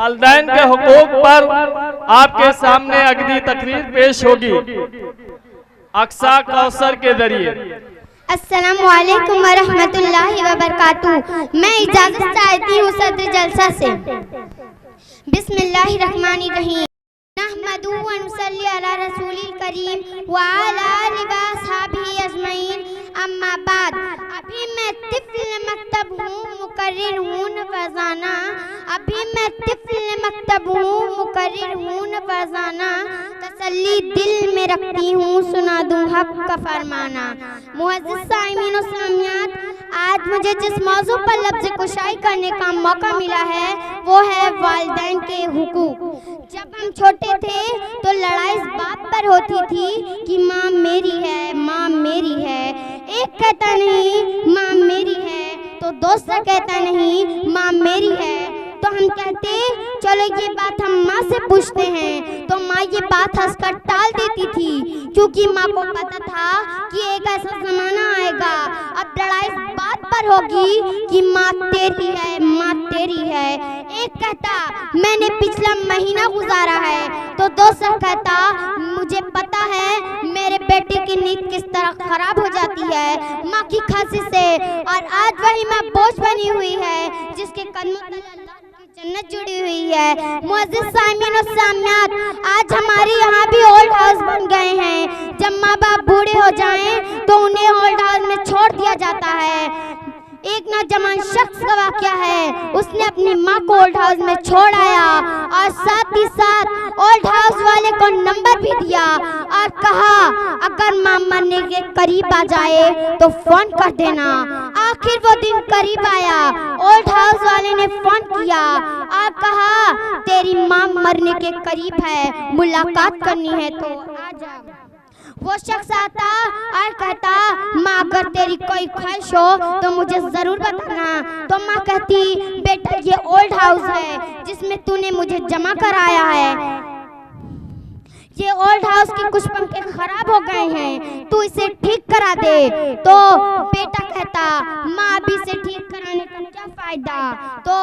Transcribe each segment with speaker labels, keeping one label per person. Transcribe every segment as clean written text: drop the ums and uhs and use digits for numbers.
Speaker 1: वालिदैन के हुकूक पर आपके सामने अगली तकरीर पेश होगी अक्सा कौसर के जरिए।
Speaker 2: अस्सलामुअलैकुम वरहमतुल्लाहि वबरकातुहू। मैं इजाजत चाहती हूँ सदर जलसा से। बिस्मिल्लाहिर्रहमानिर्रहीम। नहमदुहु व नुसल्ली अला रसूलिल करीम व अला आलिहि व अस्हाबिही अजमईन। अम्मा बाद। अभी मैं तिफ्ल मकतब हूँ, मुकर्रिर हूँ नफजाना। अभी मैं तिफ्ल मकतब हूँ, मुकर्रिर हूँ नफजाना। तसल्ली दिल में रखती हूँ, सुना दूँ हक का फरमाना। मुअज़्ज़िज़ साइमीन और सामियात, आज मुझे जिस मौजू पर लफ्ज़ कुशाई करने का मौका मिला है वो है वालिदैन के हुकूक। जब हम छोटे थे तो लड़ाई इस बात पर होती थी कि माँ मेरी है, माँ मेरी है। एक कहता नहीं माँ मेरी है तो दूसरा कहता नहीं माँ मेरी है। तो हम कहते चलो ये बात हम माँ से पूछते हैं, तो माँ ये बात हंसकर टाल देती थी, क्योंकि माँ को पता था कि एक ऐसा जमाना आएगा अब लड़ाई इस बात पर होगी कि माँ तेरी है, माँ तेरी है। एक कहता मैंने पिछला महीना गुजारा है, तो दूसरा कहता मुझे पता है मेरे बेटे की नींद किस तरह खराब हो जाती है माँ की खांसी से, और आज वही माँ बोझ बनी हुई है जिसके कदमों तले जन्नत जुड़ी हुई है। मुअज़्ज़िज़ साइमीन और सामियात, आज हमारे यहाँ भी ओल्ड हाउस बन गए हैं। जब माँ बाप बूढ़े हो जाएं तो उन्हें ओल्ड हाउस में छोड़ दिया जाता है। एक नौजवान शख्स का वाक़या है, उसने अपनी माँ को ओल्ड हाउस में छोड़ आया और साथ ही साथ ओल्ड हाउस वाले को नंबर भी दिया और कहा अगर माँ मरने के करीब आ जाए तो फोन कर देना। आखिर वो दिन करीब आया, ओल्ड हाउस वाले ने फोन किया और कहा तेरी माँ मरने के करीब है, मुलाकात करनी है तो आ जा। वो शख्स आता और कहता माँ अगर तेरी कोई ख्वाहिश हो तो मुझे जरूर बताना। तो माँ कहती बेटा ये ओल्ड हाउस है जिसमें तूने मुझे जमा कराया है, ये ओल्ड हाउस के कुछ पंखे खराब हो गए हैं, तू इसे ठीक करा दे। तो बेटा कहता माँ अभी से ठीक कराने का क्या फायदा। तो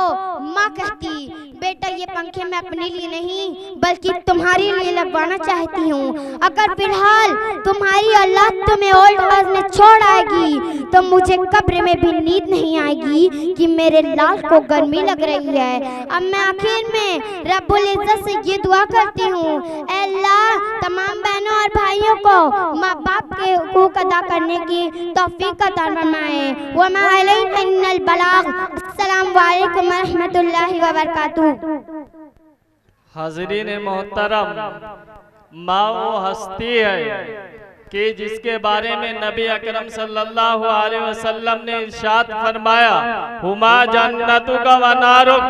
Speaker 2: माँ कहती बेटा ये पंखे मैं अपने लिए नहीं बल्कि तुम्हारे लिए लगवाना चाहती हूँ। अगर फिलहाल तुम्हारी औलाद तुम्हें ओल्ड हाउस में छोड़ आएगी तो मुझे कब्र में भी नींद नहीं आएगी कि मेरे लाल को गर्मी लग रही है। अब मैं आखिर में रब्बुल इज्जत से ये दुआ करती हूँ, अल्लाह तमाम बहनों और भाइयों को माँ बाप के हुकूक अदा करने की तौफीक अता फरमाए। व मा अलैना इल्लल बलाग। अस्सलामु अलैकुम व रहमतुल्लाहि व बरकातुहू।
Speaker 1: हाज़रीन मोहतरम, माँ वो हस्ती है कि जिसके बारे में नबी अकरम सल्लल्लाहु अलैहि वसल्लम ने इरशाद फरमाया हुमा जन्नतुका व नारुक,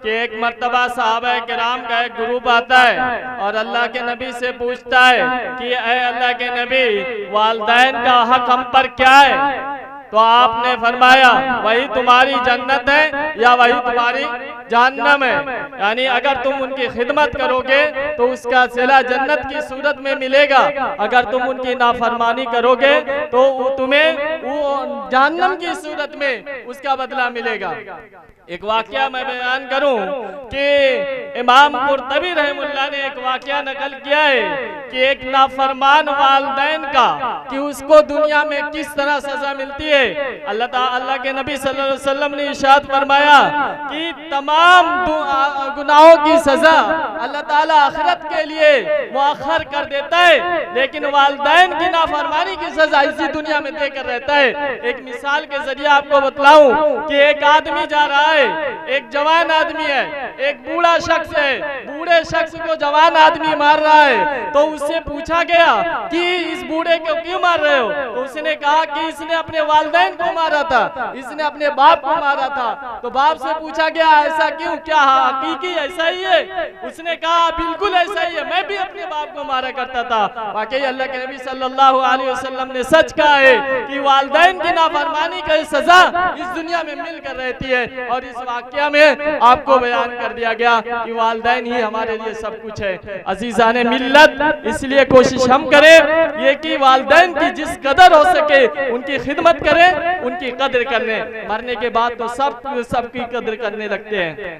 Speaker 1: कि एक मर्तबा सहाबा किराम का एक ग्रुप आता है और अल्लाह के नबी से पूछता है कि ऐ अल्लाह के नबी वालिदैन का हक हम पर क्या है। तो आपने फरमाया वही तुम्हारी जन्नत है या वही तुम्हारी जहन्नम है, यानी अगर तुम उनकी खिदमत करोगे तो उसका सिला जन्नत की सूरत में मिलेगा, अगर तुम उनकी नाफरमानी करोगे तो तुम्हें वो जहन्नम की सूरत में उसका बदला मिलेगा। एक वाकया मैं बयान करूं कि इमाम कुर्तबी रहमुल्लाह ने एक वाकया नकल किया है कि एक नाफरमान वालिदैन का कि उसको दुनिया में किस तरह सजा मिलती है। अल्लाह के नबी सल्लल्लाहु अलैहि वसल्लम ने इरशाद फरमाया कि तमाम गुनाहों की सजा अल्लाह ताला आखिरत के लिए मुअख्खर कर देता है, लेकिन वालिदैन की नाफरमानी की सजा इसी दुनिया में देकर रहता है। एक मिसाल के जरिए आपको बतलाऊं कि एक आदमी जा रहा है, एक जवान आदमी है, एक बूढ़ा शख्स है, बूढ़े शख्स को जवान आदमी मार रहा है। तो उससे पूछा गया कि इस बूढ़े को क्यों मार रहे हो। तो उसने कहा कि इसने अपने वालिदैन को मारा था, इसने अपने बाप को मारा था। तो बाप से पूछा गया ऐसा क्यों, क्या हकीकी ऐसा ही है। उसने कहा बिल्कुल ऐसा ही है, मैं भी अपने बाप को मारा करता था। वाकई अल्लाह के नबी सल्लल्लाहु अलैहि वसल्लम ने सच कहा है कि वालिदैन की नाफरमानी की सजा इस दुनिया में मिलकर रहती है। और इस वाकया में आपको बयान कर दिया गया कि वालिदैन ही हमारे लिए सब कुछ है। अजीजाने मिल्लत, इसलिए कोशिश हम करें ये कि वालिदैन की जिस कदर हो सके उनकी खिदमत करें, उनकी कदर करने, मरने के बाद तो सबकी कदर करने लगते हैं।